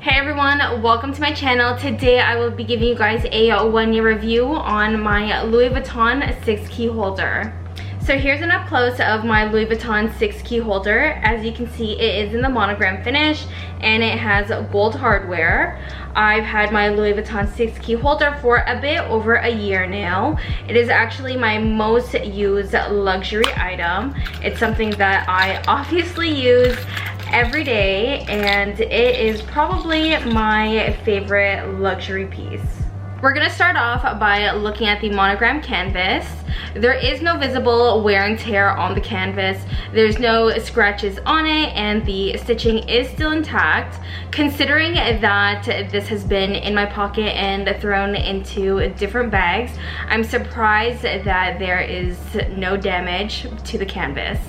Hey everyone, welcome to my channel. Today I will be giving you guys a 1-year review on my Louis Vuitton 6 key holder. So here's an up close of my Louis Vuitton 6 key holder. As you can see, it is in the monogram finish and it has gold hardware. I've had my Louis Vuitton 6 key holder for a bit over a year now. It is actually my most used luxury item. It's something that I obviously use every day and it is probably my favorite luxury piece. We're gonna start off by looking at the monogram canvas. There is no visible wear and tear on the canvas. There's no scratches on it and the stitching is still intact. Considering that this has been in my pocket and thrown into different bags, I'm surprised that there is no damage to the canvas.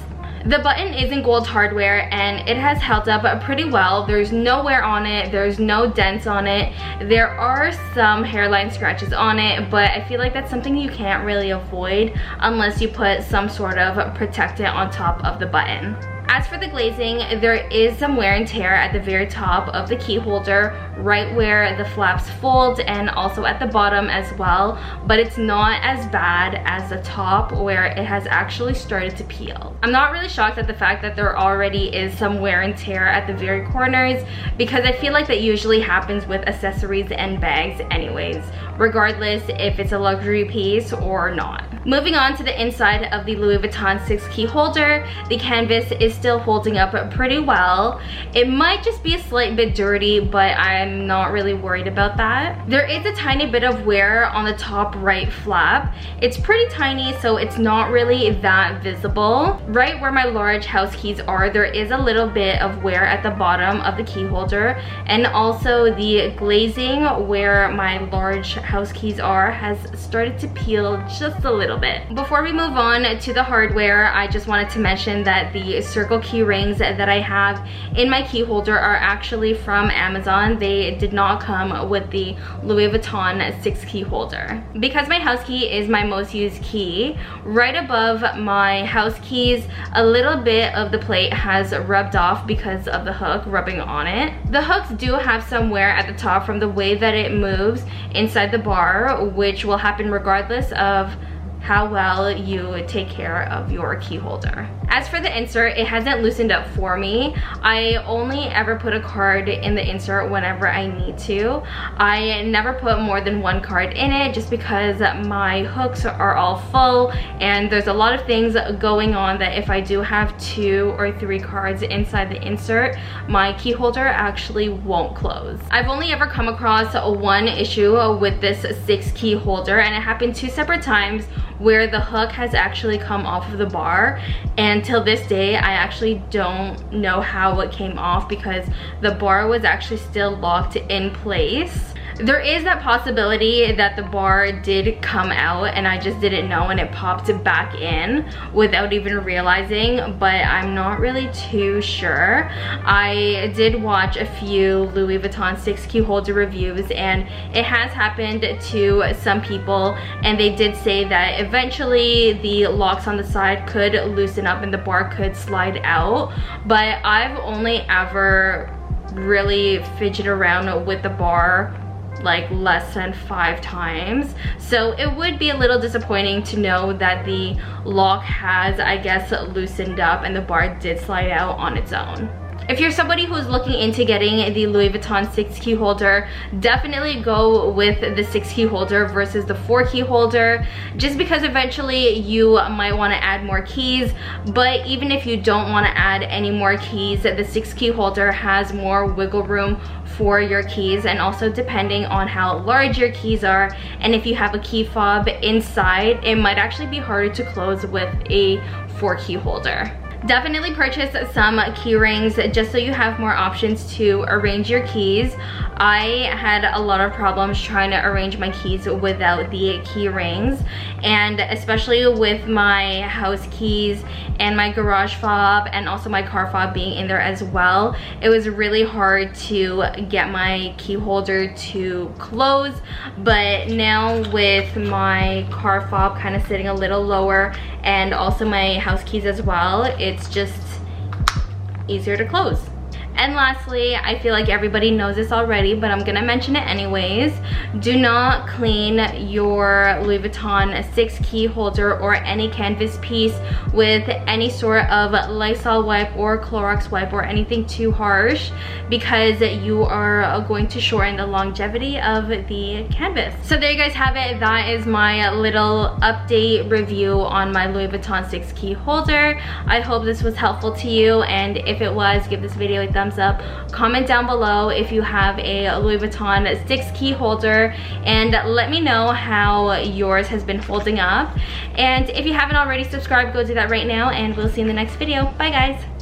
The button is in gold hardware and it has held up pretty well. There's no wear on it, there's no dents on it. There are some hairline scratches on it, but I feel like that's something you can't really avoid unless you put some sort of protectant on top of the button. As for the glazing, there is some wear and tear at the very top of the key holder, right where the flaps fold and also at the bottom as well, but it's not as bad as the top where it has actually started to peel. I'm not really shocked at the fact that there already is some wear and tear at the very corners because I feel like that usually happens with accessories and bags anyways, regardless if it's a luxury piece or not. Moving on to the inside of the Louis Vuitton 6 key holder, the canvas is still holding up pretty well. It might just be a slight bit dirty, but I'm not really worried about that. There is a tiny bit of wear on the top right flap. It's pretty tiny, so it's not really that visible. Right where my large house keys are, there is a little bit of wear at the bottom of the key holder, and also the glazing where my large house keys are has started to peel just a little bit. Before we move on to the hardware, I just wanted to mention that the circle key rings that I have in my key holder are actually from Amazon. They did not come with the Louis Vuitton 6 key holder. Because my house key is my most used key, right above my house keys, a little bit of the plate has rubbed off because of the hook rubbing on it. The hooks do have some wear at the top from the way that it moves inside the bar, which will happen regardless of how well you take care of your key holder. As for the insert, it hasn't loosened up for me. I only ever put a card in the insert whenever I need to. I never put more than one card in it just because my hooks are all full and there's a lot of things going on that if I do have 2 or 3 cards inside the insert, my key holder actually won't close. I've only ever come across one issue with this 6 key holder, and it happened 2 separate times where the hook has actually come off of the bar, and till this day I actually don't know how it came off because the bar was actually still locked in place. There is that possibility that the bar did come out and I just didn't know and it popped back in without even realizing, but I'm not really too sure. I did watch a few Louis Vuitton 6 key holder reviews and it has happened to some people, and they did say that eventually the locks on the side could loosen up and the bar could slide out, but I've only ever really fidgeted around with the bar like less than 5 times, so it would be a little disappointing to know that the lock has, I guess, loosened up and the bar did slide out on its own. If you're somebody who's looking into getting the Louis Vuitton 6 key holder, definitely go with the 6 key holder versus the 4 key holder, just because eventually you might want to add more keys. But even if you don't want to add any more keys, the 6 key holder has more wiggle room for your keys, and also depending on how large your keys are and if you have a key fob inside, it might actually be harder to close with a 4 key holder. Definitely purchase some key rings just so you have more options to arrange your keys. I had a lot of problems trying to arrange my keys without the key rings, and especially with my house keys and my garage fob and also my car fob being in there as well, it was really hard to get my key holder to close. But now with my car fob kind of sitting a little lower and also my house keys as well, it's just easier to close. And lastly, I feel like everybody knows this already, but I'm gonna mention it anyways. Do not clean your Louis Vuitton 6 key holder or any canvas piece with any sort of Lysol wipe or Clorox wipe or anything too harsh, because you are going to shorten the longevity of the canvas. So there you guys have it. That is my little update review on my Louis Vuitton 6 key holder. I hope this was helpful to you, and if it was, give this video a thumbs up. Comment down below if you have a Louis Vuitton 6 key holder, and let me know how yours has been holding up. And if you haven't already subscribed, go do that right now, and we'll see you in the next video. Bye guys.